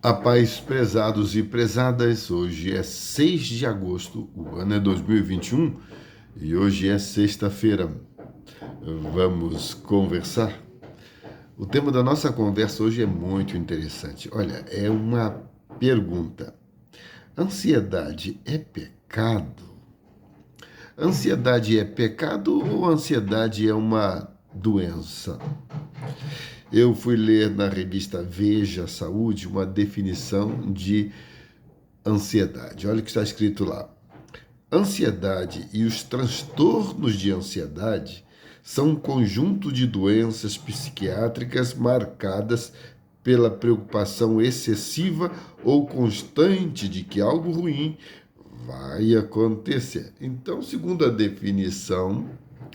A paz, prezados e prezadas, hoje é 6 de agosto, o ano é 2021 e hoje é sexta-feira. Vamos conversar? O tema da nossa conversa hoje é muito interessante. Olha, é uma pergunta. Ansiedade é pecado? Ansiedade é pecado ou ansiedade é uma doença? Eu fui ler na revista Veja Saúde uma definição de ansiedade. Olha o que está escrito lá. Ansiedade e os transtornos de ansiedade são um conjunto de doenças psiquiátricas marcadas pela preocupação excessiva ou constante de que algo ruim vai acontecer. Então, segundo a definição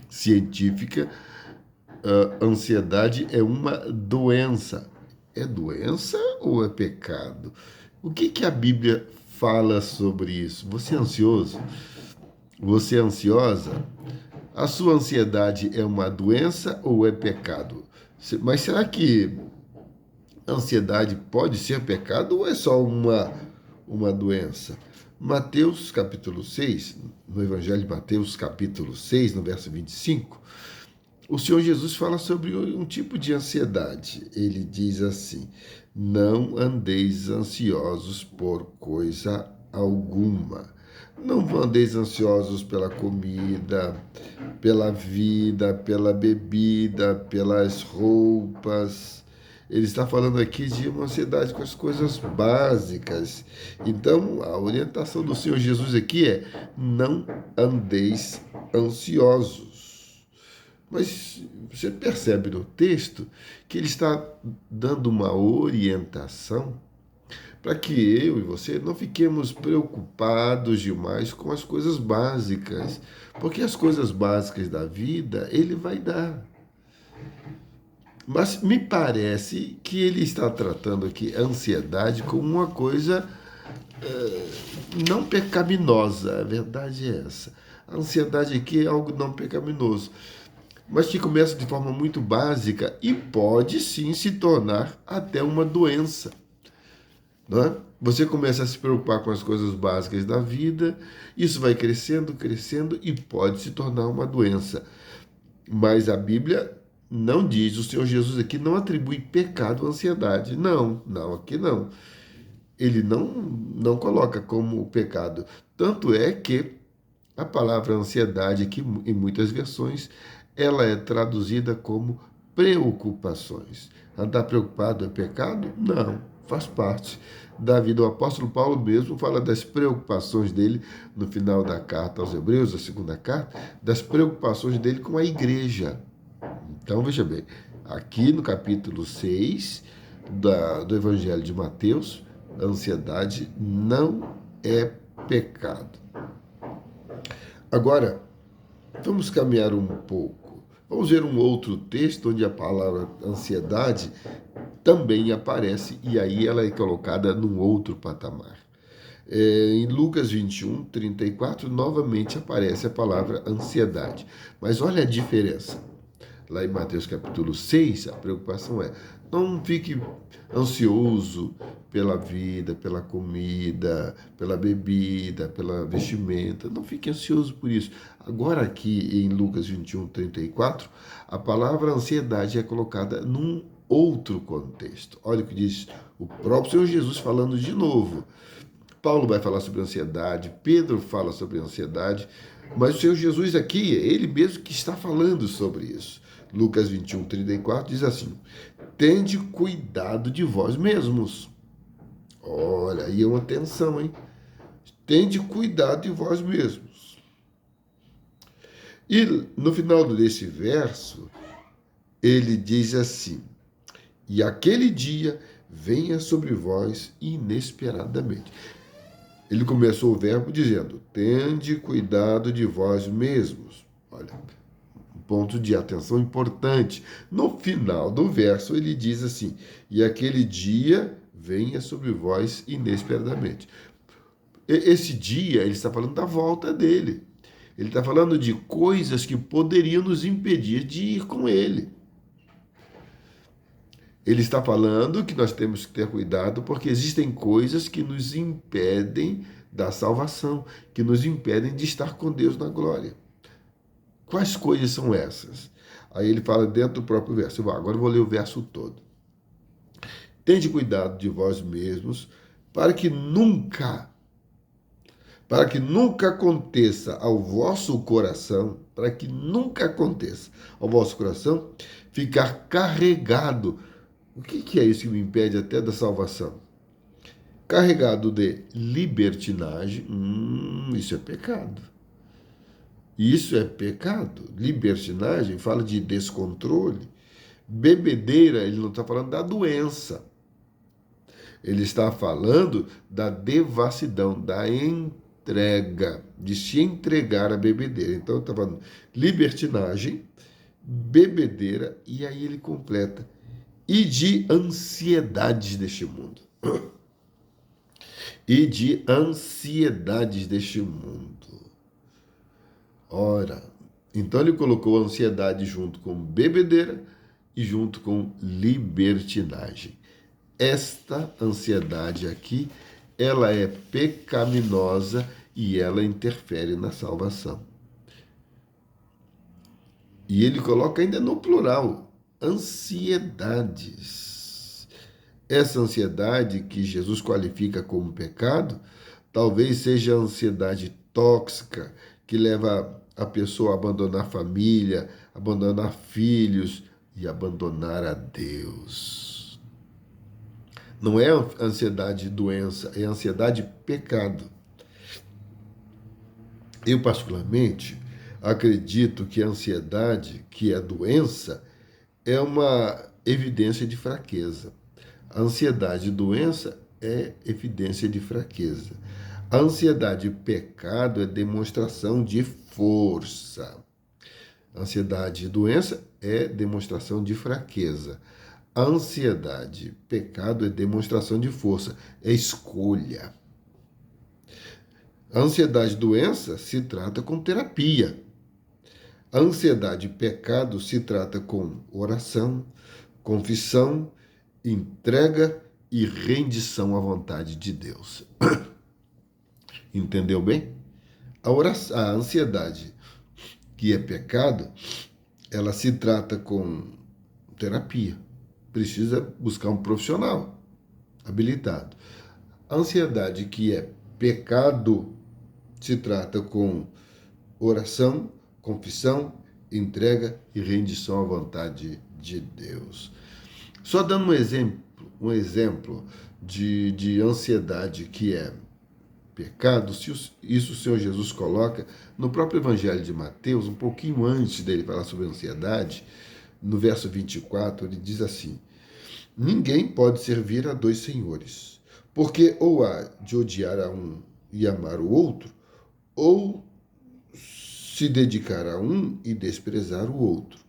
científica, a ansiedade é uma doença. É doença ou é pecado? O que a Bíblia fala sobre isso? Você é ansioso? Você é ansiosa? A sua ansiedade é uma doença ou é pecado? Mas será que ansiedade pode ser pecado ou é só uma doença? Mateus capítulo 6, no Evangelho de Mateus capítulo 6, no verso 25, o Senhor Jesus fala sobre um tipo de ansiedade. Ele diz assim: não andeis ansiosos por coisa alguma. Não andeis ansiosos pela comida, pela vida, pela bebida, pelas roupas. Ele está falando aqui de uma ansiedade com as coisas básicas. Então, a orientação do Senhor Jesus aqui é: não andeis ansiosos. Mas você percebe no texto que ele está dando uma orientação para que eu e você não fiquemos preocupados demais com as coisas básicas, porque as coisas básicas da vida ele vai dar. Mas me parece que ele está tratando aqui a ansiedade como uma coisa não pecaminosa. A verdade é essa. A ansiedade aqui é algo não pecaminoso, mas que começa de forma muito básica e pode sim se tornar até uma doença. Não é? Você começa a se preocupar com as coisas básicas da vida, isso vai crescendo, crescendo e pode se tornar uma doença. Mas a Bíblia não diz, o Senhor Jesus aqui não atribui pecado à ansiedade. Não, não, aqui não. Ele não coloca como pecado. Tanto é que a palavra ansiedade aqui, em muitas versões, ela é traduzida como preocupações. Andar preocupado é pecado? Não, faz parte da vida. O apóstolo Paulo mesmo fala das preocupações dele no final da carta aos Hebreus, a segunda carta, das preocupações dele com a igreja. Então, veja bem, aqui no capítulo 6 do Evangelho de Mateus, a ansiedade não é pecado. Agora, vamos caminhar um pouco. Vamos ver um outro texto onde a palavra ansiedade também aparece e aí ela é colocada num outro patamar. Em Lucas 21, 34, novamente aparece a palavra ansiedade. Mas olha a diferença. Lá em Mateus capítulo 6, a preocupação é: não fique ansioso pela vida, pela comida, pela bebida, pela vestimenta. Não fique ansioso por isso. Agora, aqui em Lucas 21, 34, a palavra ansiedade é colocada num outro contexto. Olha o que diz o próprio Senhor Jesus falando de novo. Paulo vai falar sobre ansiedade, Pedro fala sobre ansiedade, mas o Senhor Jesus aqui, ele mesmo que está falando sobre isso. Lucas 21, 34 diz assim: tende cuidado de vós mesmos. Olha, aí é uma tensão, hein? Tende cuidado de vós mesmos. E no final desse verso, ele diz assim: e aquele dia venha sobre vós inesperadamente. Ele começou o verbo dizendo: tende cuidado de vós mesmos. Olha, um ponto de atenção importante. No final do verso, ele diz assim: e aquele dia venha sobre vós inesperadamente. Esse dia, ele está falando da volta dele. Ele está falando de coisas que poderiam nos impedir de ir com ele. Ele está falando que nós temos que ter cuidado porque existem coisas que nos impedem da salvação, que nos impedem de estar com Deus na glória. Quais coisas são essas? Aí ele fala dentro do próprio verso. Agora eu vou ler o verso todo. Tende cuidado de vós mesmos para que nunca aconteça ao vosso coração, ficar carregado. O que é isso que me impede até da salvação? Carregado de libertinagem, isso é pecado. Isso é pecado. Libertinagem fala de descontrole. Bebedeira, ele não está falando da doença. Ele está falando da devassidão, da entrega, de se entregar à bebedeira. Então, está falando libertinagem, bebedeira, e aí ele completa. E de ansiedades deste mundo. E de ansiedades deste mundo. Ora, então ele colocou a ansiedade junto com bebedeira e junto com libertinagem. Esta ansiedade aqui, ela é pecaminosa e ela interfere na salvação. E ele coloca ainda no plural, ansiedades. Essa ansiedade que Jesus qualifica como pecado, talvez seja a ansiedade tóxica que leva a pessoa a abandonar a família, abandonar filhos e abandonar a Deus. Não é ansiedade doença, é ansiedade pecado. Eu, particularmente, acredito que a ansiedade, que é doença, é uma evidência de fraqueza. A ansiedade e doença é evidência de fraqueza. A ansiedade e pecado é demonstração de força. A ansiedade e doença é demonstração de fraqueza. A ansiedade, pecado é demonstração de força, é escolha. A ansiedade e doença se trata com terapia. A ansiedade e pecado se trata com oração, confissão, entrega e rendição à vontade de Deus. Entendeu bem? A ansiedade, que é pecado, ela se trata com terapia. Precisa buscar um profissional habilitado. A ansiedade, que é pecado, se trata com oração, confissão, entrega e rendição à vontade de Deus. Só dando um exemplo de ansiedade que é pecado, isso o Senhor Jesus coloca no próprio Evangelho de Mateus, um pouquinho antes dele falar sobre ansiedade, no verso 24, ele diz assim: ninguém pode servir a dois senhores, porque ou há de odiar a um e amar o outro, ou se dedicar a um e desprezar o outro.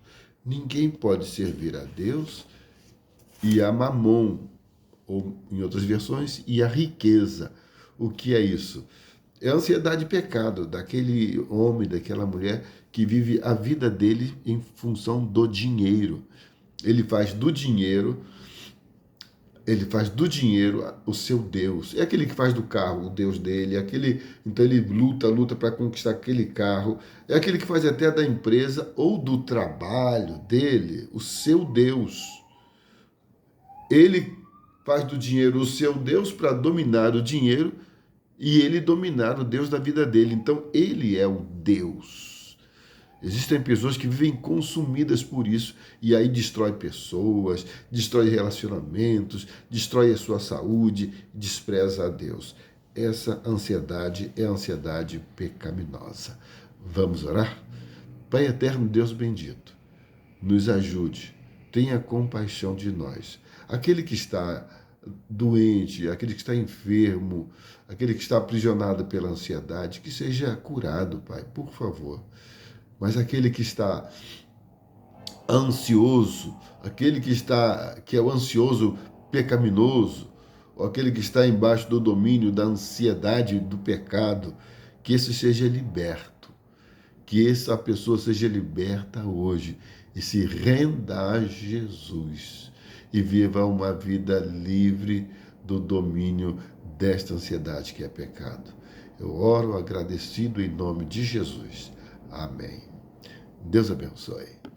Ninguém pode servir a Deus e a Mamon, ou em outras versões, e a riqueza. O que é isso? É a ansiedade e pecado daquele homem, daquela mulher que vive a vida dele em função do dinheiro. Ele faz do dinheiro o seu Deus. É aquele que faz do carro o Deus dele, então ele luta para conquistar aquele carro. É aquele que faz até da empresa ou do trabalho dele o seu Deus. Ele faz do dinheiro o seu Deus para dominar o dinheiro e ele dominar o Deus da vida dele. Então, ele é o Deus. Existem pessoas que vivem consumidas por isso e aí destrói pessoas, destrói relacionamentos, destrói a sua saúde, despreza a Deus. Essa ansiedade é a ansiedade pecaminosa. Vamos orar? Pai eterno, Deus bendito, nos ajude, tenha compaixão de nós. Aquele que está doente, aquele que está enfermo, aquele que está aprisionado pela ansiedade, que seja curado, Pai, por favor. Mas aquele que está ansioso, aquele que é o ansioso pecaminoso, ou aquele que está embaixo do domínio da ansiedade do pecado, que esse seja liberto, que essa pessoa seja liberta hoje e se renda a Jesus e viva uma vida livre do domínio desta ansiedade que é pecado. Eu oro agradecido em nome de Jesus. Amém. Deus abençoe.